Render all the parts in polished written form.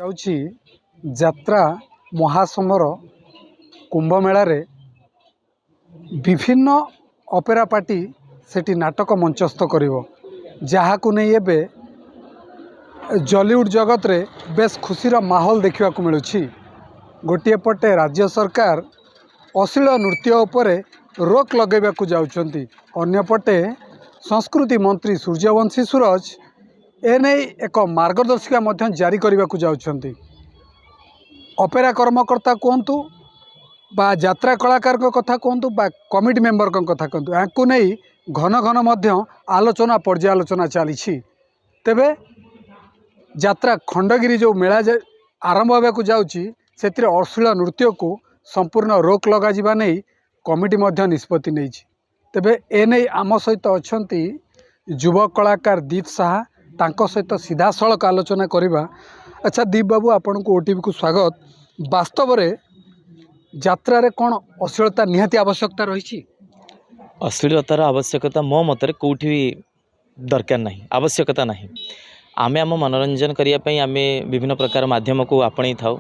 ଯାଉଛି ଯାତ୍ରା ମହାସମର କୁମ୍ଭମେଳାରେ ବିଭିନ୍ନ ଅପେରା ପାର୍ଟି ସେଠି ନାଟକ ମଞ୍ଚସ୍ଥ କରିବ, ଯାହାକୁ ନେଇ ଏବେ ଜଲିଉଡ୍ ଜଗତରେ ବେଶ ଖୁସିର ମାହୋଲ ଦେଖିବାକୁ ମିଳୁଛି। ଗୋଟିଏ ପଟେ ରାଜ୍ୟ ସରକାର ଅଶ୍ଳୀଳ ନୃତ୍ୟ ଉପରେ ରୋକ ଲଗାଇବାକୁ ଯାଉଛନ୍ତି, ଅନ୍ୟପଟେ ସଂସ୍କୃତି ମନ୍ତ୍ରୀ ସୂର୍ଯ୍ୟବଂଶୀ ସୁରଜ ଏନେଇ ଏକ ମାର୍ଗଦର୍ଶିକା ମଧ୍ୟ ଜାରି କରିବାକୁ ଯାଉଛନ୍ତି। ଅପେରା କର୍ମକର୍ତ୍ତା କୁହନ୍ତୁ ବା ଯାତ୍ରା କଳାକାରଙ୍କ କଥା କୁହନ୍ତୁ ବା କମିଟି ମେମ୍ବରଙ୍କ କଥା କୁହନ୍ତୁ, ଏହାକୁ ନେଇ ଘନ ଘନ ମଧ୍ୟ ଆଲୋଚନା ପର୍ଯ୍ୟାଲୋଚନା ଚାଲିଛି। ତେବେ ଯାତ୍ରା ଖଣ୍ଡଗିରି ଯେଉଁ ମେଳା ଆରମ୍ଭ ହେବାକୁ ଯାଉଛି, ସେଥିରେ ଅଶ୍ଳୀଳ ନୃତ୍ୟକୁ ସମ୍ପୂର୍ଣ୍ଣ ରୋକ ଲଗାଯିବା ନେଇ କମିଟି ମଧ୍ୟ ନିଷ୍ପତ୍ତି ନେଇଛି। ତେବେ ଏନେଇ ଆମ ସହିତ ଅଛନ୍ତି ଯୁବ କଳାକାର ଦୀପ ସାହା, ତାଙ୍କ ସହିତ ସିଧାସଳଖ ଆଲୋଚନା କରିବା। ଆଚ୍ଛା ଦୀପ ବାବୁ, ଆପଣଙ୍କୁ ଓଟିଭିକୁ ସ୍ୱାଗତ। ବାସ୍ତବରେ ଯାତ୍ରାରେ କ'ଣ ଅଶ୍ଳୀଳତା ନିହାତି ଆବଶ୍ୟକତା ରହିଛି? ଅଶ୍ଳୀଳତାର ଆବଶ୍ୟକତା ମୋ ମତରେ କେଉଁଠି ବି ଦରକାର ନାହିଁ, ଆବଶ୍ୟକତା ନାହିଁ। ଆମେ ଆମ ମନୋରଞ୍ଜନ କରିବା ପାଇଁ ଆମେ ବିଭିନ୍ନ ପ୍ରକାର ମାଧ୍ୟମକୁ ଆପଣେଇ ଥାଉ।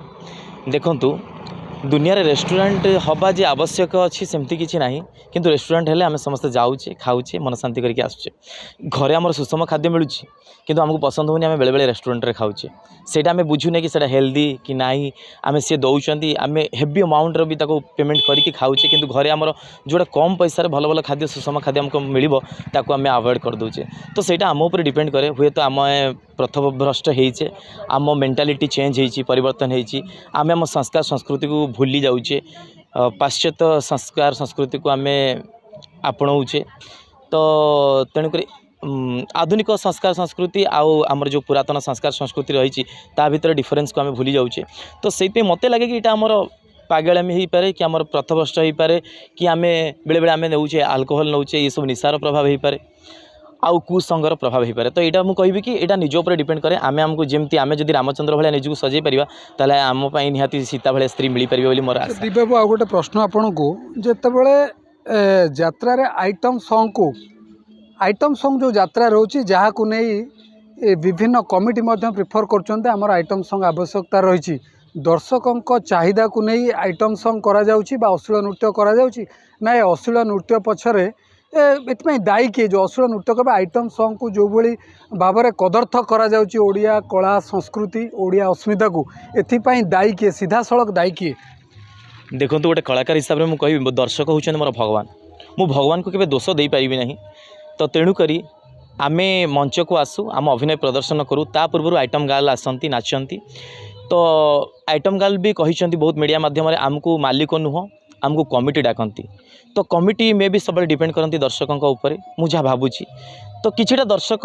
ଦେଖନ୍ତୁ, ଦୁନିଆରେ ରେଷ୍ଟୁରାଣ୍ଟ ହେବା ଯେ ଆବଶ୍ୟକ ଅଛି ସେମିତି କିଛି ନାହିଁ, କିନ୍ତୁ ରେଷ୍ଟୁରାଣ୍ଟ ହେଲେ ଆମେ ସମସ୍ତେ ଯାଉଛେ, ଖାଉଛେ, ମନ ଶାନ୍ତି କରିକି ଆସୁଛେ। ଘରେ ଆମର ସୁଷମ ଖାଦ୍ୟ ମିଳୁଛି, କିନ୍ତୁ ଆମକୁ ପସନ୍ଦ ହେଉନି, ଆମେ ବେଳେବେଳେ ରେଷ୍ଟୁରାଣ୍ଟରେ ଖାଉଛେ। ସେଇଟା ଆମେ ବୁଝୁନେ କି ସେଇଟା ହେଲ୍ଦି କି ନାହିଁ। ଆମେ ସିଏ ଦେଉଛନ୍ତି, ଆମେ ହେଭି ଆମାଉଣ୍ଟର ବି ତାକୁ ପେମେଣ୍ଟ କରିକି ଖାଉଛେ, କିନ୍ତୁ ଘରେ ଆମର ଯେଉଁଟା କମ୍ ପଇସାରେ ଭଲ ଭଲ ଖାଦ୍ୟ, ସୁଷମ ଖାଦ୍ୟ ଆମକୁ ମିଳିବ, ତାକୁ ଆମେ ଆଭଏଡ଼ କରିଦେଉଛେ। ତ ସେଇଟା ଆମ ଉପରେ ଡିପେଣ୍ଡ କରେ। ହୁଏତ ଆମେ ପ୍ରଥମଭ୍ରଷ୍ଟ ହେଇଛେ, ଆମ ମେଣ୍ଟାଲିଟି ଚେଞ୍ଜ ହେଇଛି, ପରିବର୍ତ୍ତନ ହେଇଛି। ଆମେ ଆମ ସଂସ୍କାର ସଂସ୍କୃତିକୁ ଭୁଲି ଯାଉଛେ, ପାଶ୍ଚାତ୍ୟ ସଂସ୍କାର ସଂସ୍କୃତିକୁ ଆମେ ଆପଣାଉଛେ। ତ ତେଣୁକରି ଆଧୁନିକ ସଂସ୍କାର ସଂସ୍କୃତି ଆଉ ଆମର ଯେଉଁ ପୁରାତନ ସଂସ୍କାର ସଂସ୍କୃତି ରହିଛି, ତା ଭିତରେ ଡିଫରେନ୍ସକୁ ଆମେ ଭୁଲି ଯାଉଛେ। ତ ସେଇଥିପାଇଁ ମୋତେ ଲାଗେ କି ଏଇଟା ଆମର ପାଗଳାମି ହେଇପାରେ, କି ଆମର ପଥଭ୍ରଷ୍ଟ ହେଇପାରେ, କି ଆମେ ବେଳେବେଳେ ଆମେ ନେଉଛେ ଆଲକୋହଲ ନେଉଛେ, ଏସବୁ ନିଶାର ପ୍ରଭାବ ହେଇପାରେ, ଆଉ କୁସଙ୍ଗର ପ୍ରଭାବ ହେଇପାରେ। ତ ଏଇଟା ମୁଁ କହିବି କି ଏଇଟା ନିଜ ଉପରେ ଡିପେଣ୍ଡ କରେ। ଆମକୁ ଯେମିତି ଆମେ ଯଦି ରାମଚନ୍ଦ୍ର ଭଳିଆ ନିଜକୁ ସଜେଇ ପାରିବା, ତାହେଲେ ଆମ ପାଇଁ ନିହାତି ସୀତା ଭଳିଆ ସ୍ତ୍ରୀ ମିଳିପାରିବ ବୋଲି ମୋର ଆଶା। ଦୀପ ବାବୁ, ଆଉ ଗୋଟେ ପ୍ରଶ୍ନ ଆପଣଙ୍କୁ, ଯେତେବେଳେ ଯାତ୍ରାରେ ଆଇଟମ୍ ସଙ୍ଗ ଯେଉଁ ଯାତ୍ରା ରହୁଛି, ଯାହାକୁ ନେଇ ବିଭିନ୍ନ କମିଟି ମଧ୍ୟ ପ୍ରିଫର କରୁଛନ୍ତି ଆମର ଆଇଟମ୍ ସଙ୍ଗ ଆବଶ୍ୟକତା ରହିଛି, ଦର୍ଶକଙ୍କ ଚାହିଦାକୁ ନେଇ ଆଇଟମ୍ ସଙ୍ଗ କରାଯାଉଛି ବା ଅଶ୍ଳୀଳ ନୃତ୍ୟ କରାଯାଉଛି ନା ଏ ଅଶ୍ଳୀଳ ନୃତ୍ୟ ପଛରେ ଏଥିପାଇଁ ଦାୟୀ କିଏ? ଯେଉଁ ଅଶ୍ଳୀଳ ନୃତ୍ୟ କେବେ ଆଇଟମ୍ ସଙ୍ଗକୁ ଯେଉଁଭଳି ଭାବରେ କଦର୍ଥ କରାଯାଉଛି ଓଡ଼ିଆ କଳା ସଂସ୍କୃତି, ଓଡ଼ିଆ ଅସ୍ମିତାକୁ, ଏଥିପାଇଁ ଦାୟୀ କିଏ? ସିଧାସଳଖ ଦାୟୀ କିଏ? ଦେଖନ୍ତୁ, ଗୋଟେ କଳାକାର ହିସାବରେ ମୁଁ କହିବି, ଦର୍ଶକ ହେଉଛନ୍ତି ମୋର ଭଗବାନ। ମୁଁ ଭଗବାନଙ୍କୁ କେବେ ଦୋଷ ଦେଇପାରିବି ନାହିଁ। ତ ତେଣୁକରି ଆମେ ମଞ୍ଚକୁ ଆସୁ, ଆମ ଅଭିନୟ ପ୍ରଦର୍ଶନ କରୁ, ତା ପୂର୍ବରୁ ଆଇଟମ୍ ଗାର୍ଲ ଆସନ୍ତି, ନାଚନ୍ତି। ତ ଆଇଟମ୍ ଗାର୍ଲ ବି କହିଛନ୍ତି ବହୁତ ମିଡ଼ିଆ ମାଧ୍ୟମରେ, ଆମକୁ ମାଲିକ ନୁହଁ, ଆମକୁ କମିଟି ଡାକନ୍ତି। ତ କମିଟି ମେ ବି ସବୁବେଳେ ଡିପେଣ୍ଡ କରନ୍ତି ଦର୍ଶକଙ୍କ ଉପରେ, ମୁଁ ଯାହା ଭାବୁଛି। ତ କିଛିଟା ଦର୍ଶକ,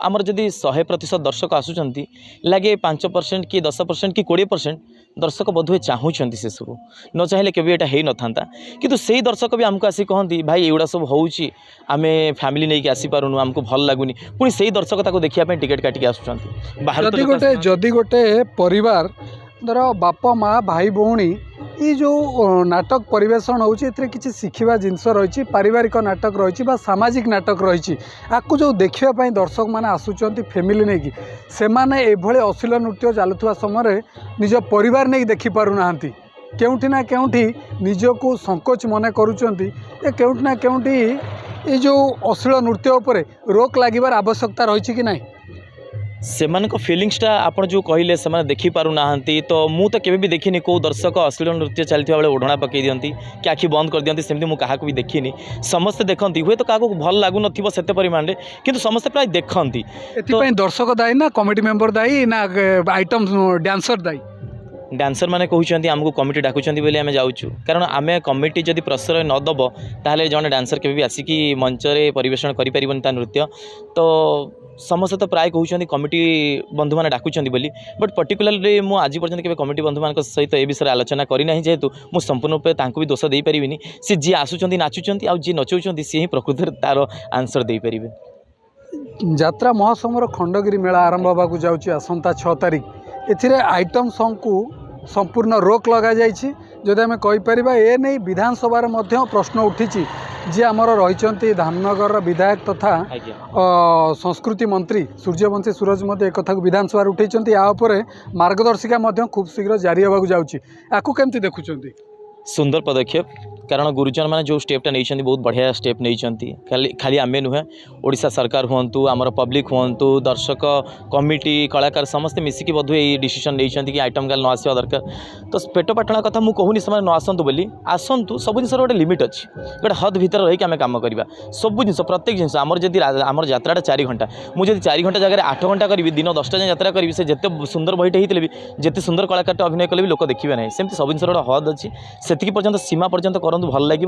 ଆମର ଯଦି 100% ଦର୍ଶକ ଆସୁଛନ୍ତି, ଲାଗେ 5% କି 10% କି 20% ଦର୍ଶକ ବୋଧହୁଏ ଚାହୁଁଛନ୍ତି ସେସବୁ। ନ ଚାହିଁଲେ କେବେ ଏଇଟା ହେଇନଥାନ୍ତା। କିନ୍ତୁ ସେଇ ଦର୍ଶକ ବି ଆମକୁ ଆସି କହନ୍ତି, ଭାଇ ଏଗୁଡ଼ା ସବୁ ହେଉଛି, ଆମେ ଫ୍ୟାମିଲି ନେଇକି ଆସିପାରୁନୁ, ଆମକୁ ଭଲ ଲାଗୁନି। ପୁଣି ସେଇ ଦର୍ଶକ ତାକୁ ଦେଖିବା ପାଇଁ ଟିକେଟ୍ କାଟିକି ଆସୁଛନ୍ତି। ଯଦି ଗୋଟେ ପରିବାର, ଧର ବାପା ମା ଭାଇ ଭଉଣୀ, ଏଇ ଯେଉଁ ନାଟକ ପରିବେଷଣ ହେଉଛି, ଏଥିରେ କିଛି ଶିଖିବା ଜିନିଷ ରହିଛି, ପାରିବାରିକ ନାଟକ ରହିଛି ବା ସାମାଜିକ ନାଟକ ରହିଛି, ଆକୁ ଯେଉଁ ଦେଖିବା ପାଇଁ ଦର୍ଶକମାନେ ଆସୁଛନ୍ତି ଫ୍ୟାମିଲି ନେଇକି, ସେମାନେ ଏଭଳି ଅଶ୍ଳୀଳ ନୃତ୍ୟ ଚାଲୁଥିବା ସମୟରେ ନିଜ ପରିବାର ନେଇକି ଦେଖିପାରୁନାହାନ୍ତି। କେଉଁଠି ନା କେଉଁଠି ନିଜକୁ ସଙ୍କୋଚ ମନେ କରୁଛନ୍ତି। କେଉଁଠି ନା କେଉଁଠି ଏଇ ଯେଉଁ ଅଶ୍ଳୀଳ ନୃତ୍ୟ ଉପରେ ରୋକ ଲାଗିବାର ଆବଶ୍ୟକତା ରହିଛି କି ନାହିଁ? ସେମାନଙ୍କ ଫିଲିଂସଟା ଆପଣ ଯେଉଁ କହିଲେ, ସେମାନେ ଦେଖିପାରୁନାହାନ୍ତି। ତ ମୁଁ ତ କେବେ ବି ଦେଖିନି କେଉଁ ଦର୍ଶକ ଅଶ୍ଳୀଳ ନୃତ୍ୟ ଚାଲିଥିବା ବେଳେ ଓଢ଼ଣା ପକାଇ ଦିଅନ୍ତି କି ଆଖି ବନ୍ଦ କରିଦିଅନ୍ତି। ସେମିତି ମୁଁ କାହାକୁ ବି ଦେଖିନି। ସମସ୍ତେ ଦେଖନ୍ତି, ହୁଏତ କାହାକୁ ଭଲ ଲାଗୁନଥିବ ସେତେ ପରିମାଣରେ, କିନ୍ତୁ ସମସ୍ତେ ପ୍ରାୟ ଦେଖନ୍ତି। ଏଥିପାଇଁ ଦର୍ଶକ ଦାୟୀ ନା କମିଟି ମେମ୍ବର ଦାୟୀ ନା ଆଇଟମ୍ ଡ୍ୟାନ୍ସର ଦାୟୀ? ଡ୍ୟାନ୍ସର ମାନେ କହୁଛନ୍ତି ଆମକୁ କମିଟି ଡାକୁଛନ୍ତି ବୋଲି ଆମେ ଯାଉଛୁ। କାରଣ ଆମେ କମିଟି ଯଦି ପ୍ରଶ୍ରୟ ନ ଦେବ, ତାହେଲେ ଜଣେ ଡ୍ୟାନ୍ସର କେବେ ବି ଆସିକି ମଞ୍ଚରେ ପରିବେଷଣ କରିପାରିବନି ତା ନୃତ୍ୟ। ତ ସମସ୍ତେ ତ ପ୍ରାୟ କହୁଛନ୍ତି କମିଟି ବନ୍ଧୁମାନେ ଡାକୁଛନ୍ତି ବୋଲି, ବଟ୍ ପର୍ଟିକୁଲାରଲି ମୁଁ ଆଜି ପର୍ଯ୍ୟନ୍ତ କେବେ କମିଟି ବନ୍ଧୁମାନଙ୍କ ସହିତ ଏ ବିଷୟରେ ଆଲୋଚନା କରିନାହିଁ, ଯେହେତୁ ମୁଁ ସମ୍ପୂର୍ଣ୍ଣ ରୂପେ ତାଙ୍କୁ ବି ଦୋଷ ଦେଇପାରିବିନି। ସେ ଯିଏ ଆସୁଛନ୍ତି ନାଚୁଛନ୍ତି, ଆଉ ଯିଏ ନଚାଉଛନ୍ତି ସିଏ ହିଁ ପ୍ରକୃତରେ ତା'ର ଆନ୍ସର ଦେଇପାରିବେ। ଯାତ୍ରା ମହାସମର ଖଣ୍ଡଗିରି ମେଳା ଆରମ୍ଭ ହେବାକୁ ଯାଉଛି ଆସନ୍ତା 6 ତାରିଖ। ଏଥିରେ ଆଇଟମ୍ ସଙ୍ଗକୁ ସମ୍ପୂର୍ଣ୍ଣ ରୋକ ଲଗାଯାଇଛି जदि आम कहीपर ए नहीं विधानसभा प्रश्न उठी जी आमर रही धामनगर विधायक तथा संस्कृति मंत्री सूर्यवंशी सूरज एक कथा विधानसभा उठे या मार्गदर्शिका खूब शीघ्र जारी होगा जाऊँगी आपको केमती देखुं सुंदर पदक्षेप कारण गुरुजन मैंने जो स्टेपटा नहीं बहुत बढ़िया स्टेप नहीं खाली आमे नुहे ओडिशा सरकार हूँ आमर पब्लिक हूँ दर्शक कमिटी कलाकार समस्ते मिसिकी बोध ये डिसीजन नहीं कि आइटम गाल न आसवा दरकार तो पेटपाटणा कथा मुझे कहूनी से न आसतु बोली आसतु सब जिन गोटे लिमिट अच्छी गोटे हद भितर रही आम कम करवा सब जिन प्रत्येक जिन आमर जदि आमर यात्राटा 4 घंटा मुझे 4 घंटा जगह 8 घंटा करी दिन 10टा जाए यात्रा करी से जिते सुंदर बहीटे होते भी जिते सुंदर कलाकार अभिनय कले भी लोक देखिए ना सेमती सब जिन गोटे हद अच्छी से पर्यंत सीमा पर्यंत करूँ भल लगे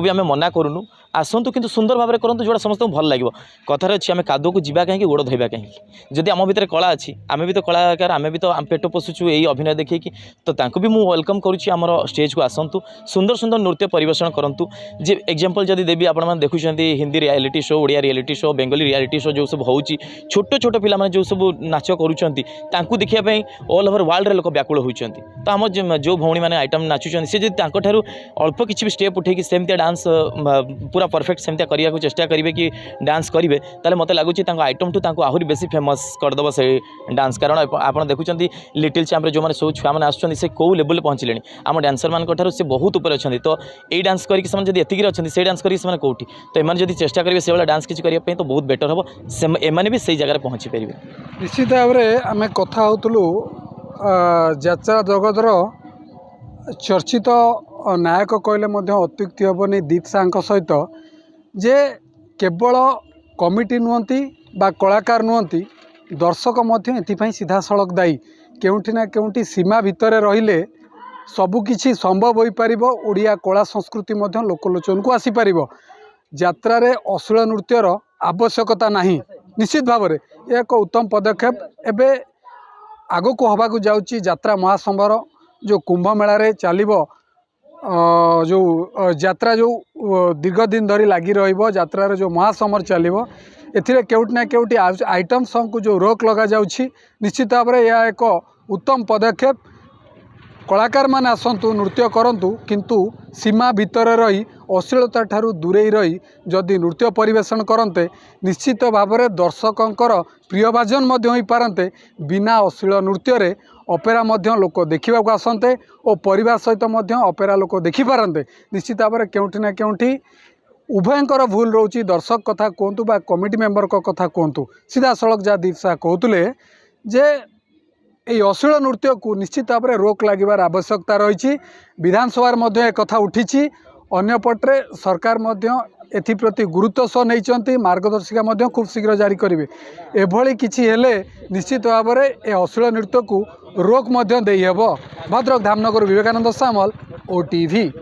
भी आम मना करूँ आसतु किंतु सुंदर भाव में करूँ जोड़ा समस्त भल लगे कथार अच्छी आम कादू को जीवा कहीं गोड़ धोवा कहीं जदि आम भितर कला अच्छी आम भी तो कलाकार आम भी तो पेट पोषुचु यही अभिनय देखिए तो भी मुझे वेलकम करुच्ची आमर स्टेज को आसतु सुंदर सुंदर नृत्य परिवेषण करूँ जे एग्जांपल जदि देवी आपने देखुं Hindi reality show Odia reality show Bengali reality show जो सब होची छोट छोट पिला जो सब नाच करूँ देखिए ऑल ओवर वर्ल्ड रे लोक व्याकुल होती तो आम जो भौणी मैंने आइटम नाचुं सी जब अल्प किसी भी स्टेप उठे सेमती डांस पूरा परफेक्ट सेमती करने को चेष्टा करेंगे कि डांस करेंगे ताले मत लगुच आइटम टू आहरी बेसी फेमस करदेव से डांस कारण आप देखुं लिटिल चैम्प जो मैंने सब छुआ मैंने आसुँच से कौ लेवल पहुँचले आम डांसर मान से बहुत ऊपर अच्छा तो ये डांस करके एतिक अच्छे से डांस करके कौटी तो एम जब चेष्टा करेंगे से डांस किसी करने तो बहुत बेटर हम एम भी से जगह पहुँची पारे निश्चित भाव में आम कथा होतलु यात्रा जगतर चर्चित नायक कहले अत्युक्ति हेनी दीप साह सहित जे केवल कमिटी नुहति बा कलाकार नुहति दर्शक एथपाई सीधा सड़क दायी केउठी ना केउठी सीमा भितर रहिले सबकिछि संभव हो पार ओडिया कला संस्कृति लोकलोचन को आसीपर यात्रा अश्लील नृत्यर आवश्यकता नहीं निश्चित भाव में यह एक उत्तम पदक्षेप एवं आग को हवा जाऊँगी यात्रा महासंभर जो कुंभ मेला चलो जो यात्रा जो दीर्घ दिन धरी लगी यात्रार जो महासमर चलो एथिरे केउटी ना केउटी आइटम सॉन्ग को जो रोक लगा जाउछि निश्चित भाव में यह एक उत्तम पदक्षेप कलाकार माने आसतु नृत्य करंतु किंतु सीमा भितर रही अश्लीलता ठारू दूरे रही जदि नृत्य परिवेषण करते निश्चित भाव में दर्शकंकर प्रियभाजन हो पारते बिना अश्लील नृत्य अपेरा लोक देखा आसते और परिवार सहित अपेरा लोक देखिपारते निश्चित भाव में केउठी ना केउठी उभयंकर भूल रोची दर्शक कथा कहतु बा कमिटी मेंबर कथा कहतु सीधा सड़क जहाँ दीप साह कहते जे ये अश्लील नृत्य को निश्चित भाव में रोक लगिबार आवश्यकता रही विधानसभा एक कथा उठी अन्यपटे सरकार एप्रति गुरुत्व सह नहीं मार्गदर्शिका खूब शीघ्र जारी करेंगे एभली किछि हेले निश्चित भाव में ए अश्लील नृत्य को रोक देहब भद्रक धामनगर विवेकानंद सामल OTV।